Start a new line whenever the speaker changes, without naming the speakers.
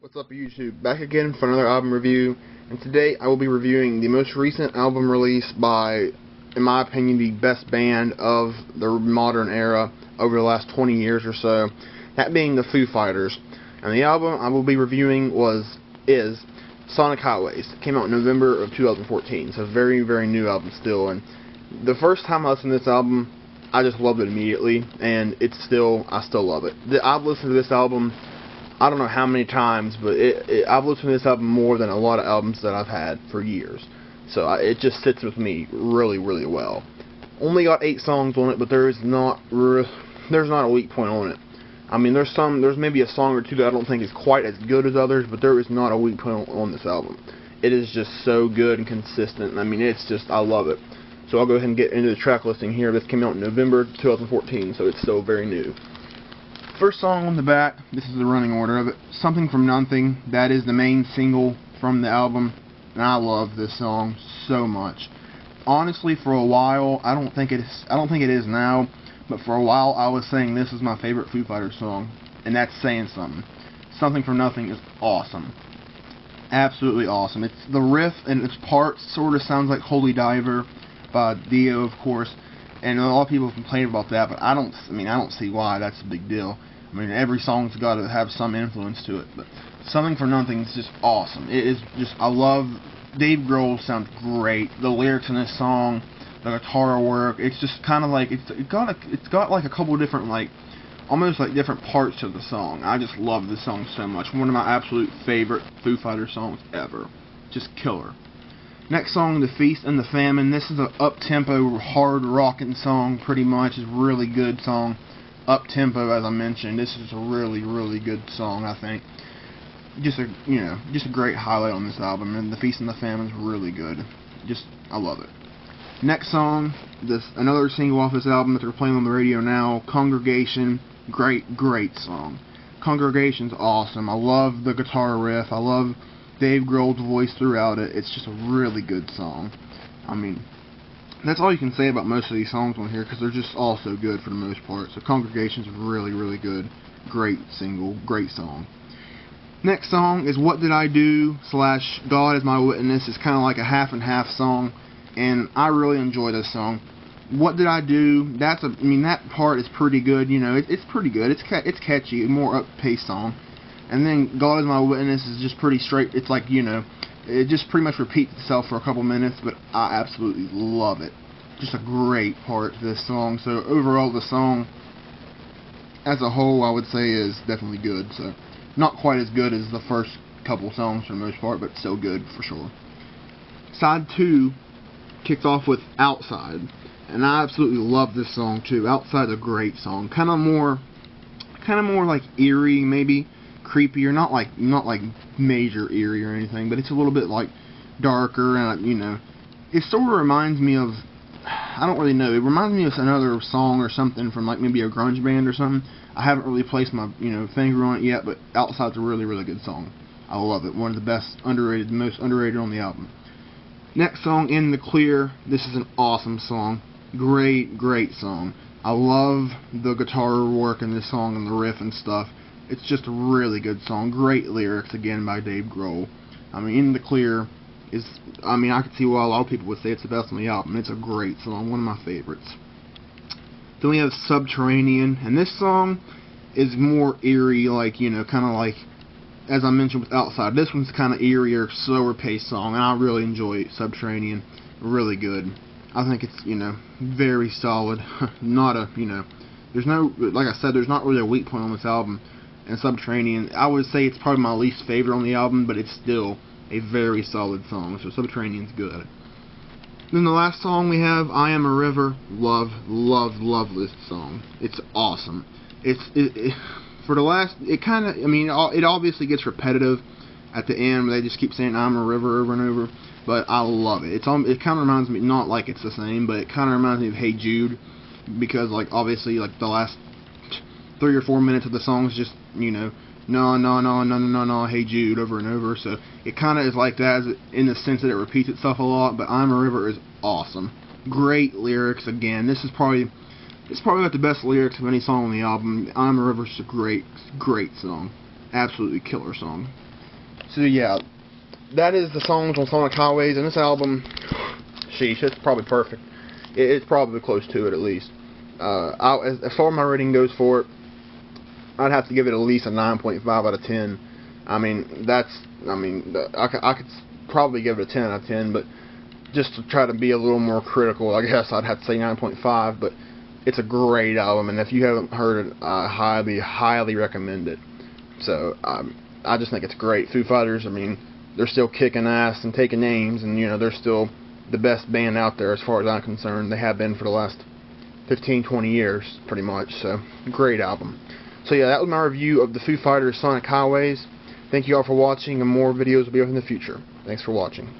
What's up YouTube? Back again for another album review, and today I will be reviewing the most recent album release by, in my opinion, the best band of the modern era over the last 20 years or so, that being the Foo Fighters. And the album I will be reviewing is Sonic Highways. It came out in November of 2014, so very, very new album still. And the first time I listened to this album, I just loved it immediately, and I still love it. I've listened to this album I don't know how many times, but I've listened to this album more than a lot of albums that I've had for years. So it just sits with me really, really well. Only got 8 songs on it, but there's not a weak point on it. I mean, there's maybe a song or two that I don't think is quite as good as others, but there is not a weak point on this album. It is just so good and consistent. I mean, I love it. So I'll go ahead and get into the track listing here. This came out in November 2014, so it's still very new. First song on the back, this is the running order of it, Something from Nothing. That is the main single from the album, and I love this song so much. Honestly, for a while, I don't think it is now, but for a while I was saying this is my favorite Foo Fighters song, and that's saying something. Something from Nothing is awesome. Absolutely awesome. It's the riff and its parts sort of sounds like Holy Diver by Dio, of course. And a lot of people complain about that, but I don't see why that's a big deal. I mean, every song's got to have some influence to it, but Something for Nothing is just awesome. It is just, I love, Dave Grohl sounds great. The lyrics in this song, the guitar work, it's just kind of like, it's got like a couple different, like, almost like different parts of the song. I just love this song so much. One of my absolute favorite Foo Fighters songs ever. Just killer. Next song, The Feast and the Famine. This is an up-tempo, hard-rocking song, pretty much. It's a really good song. Up-tempo, as I mentioned. This is a really, really good song, I think. Just a great highlight on this album. And The Feast and the Famine is really good. I love it. Next song, another single off this album that they're playing on the radio now, Congregation. Great, great song. Congregation's awesome. I love the guitar riff. I love Dave Grohl's voice throughout it. It's just a really good song. I mean, that's all you can say about most of these songs on here because they're just all so good for the most part. So Congregation's really, really good. Great single, great song. Next song is What Did I Do / God Is My Witness. It's kind of like a half and half song, and I really enjoy this song. What Did I Do? That part is pretty good. You know, it's pretty good. It's catchy, a more up-paced song. And then God Is My Witness is just pretty straight. It's like, it just pretty much repeats itself for a couple minutes, but I absolutely love it. Just a great part to this song. So overall, the song as a whole, I would say, is definitely good. So not quite as good as the first couple songs for the most part, but still good for sure. Side 2 kicks off with Outside, and I absolutely love this song too. Outside's a great song. Kind of more like eerie, maybe. Creepier, not like major eerie or anything, but it's a little bit like darker, and it sort of reminds me of, I don't really know, it reminds me of another song or something from like maybe a grunge band or something. I haven't really placed my finger on it yet, but Outside's a really, really good song. I love it. One of the best underrated, most underrated on the album. Next song, In the Clear. This is an awesome song. Great, great song. I love the guitar work in this song and the riff and stuff. It's just a really good song. Great lyrics, again, by Dave Grohl. I mean, In the Clear is, I could see why a lot of people would say it's the best on the album. It's a great song, one of my favorites. Then we have Subterranean, and this song is more eerie, like, kind of like, as I mentioned with Outside. This one's kind of eerier, slower paced song, and I really enjoy Subterranean. Really good. I think it's, very solid. There's no, like I said, there's not really a weak point on this album. And Subterranean, I would say it's probably my least favorite on the album, but it's still a very solid song, so Subterranean's good. Then the last song we have, I Am a River. Love, love, love this song. It's awesome. It obviously gets repetitive at the end, where they just keep saying I'm a river over and over, but I love it. It kind of reminds me, not like it's the same, but it kind of reminds me of Hey Jude, because, like, obviously, like, the last 3 or 4 minutes of the song is just, no, no, no, no, no, no, no, Hey Jude, over and over. So it kind of is like that in the sense that it repeats itself a lot, but I'm a River is awesome. Great lyrics, again. This is probably got the best lyrics of any song on the album. I'm a River is a great, great song. Absolutely killer song. So yeah, that is the songs on Sonic Highways, and this album, sheesh, it's probably perfect. It's probably close to it at least. As far as my rating goes for it, I'd have to give it at least a 9.5 out of 10. I mean, I could probably give it a 10 out of 10, but just to try to be a little more critical, I guess I'd have to say 9.5. But it's a great album, and if you haven't heard it, I highly recommend it. So I just think it's great. Foo Fighters, I mean, they're still kicking ass and taking names, and they're still the best band out there as far as I'm concerned. They have been for the last 15-20 years, pretty much. So great album. So yeah, that was my review of the Foo Fighters Sonic Highways. Thank you all for watching, and more videos will be up in the future. Thanks for watching.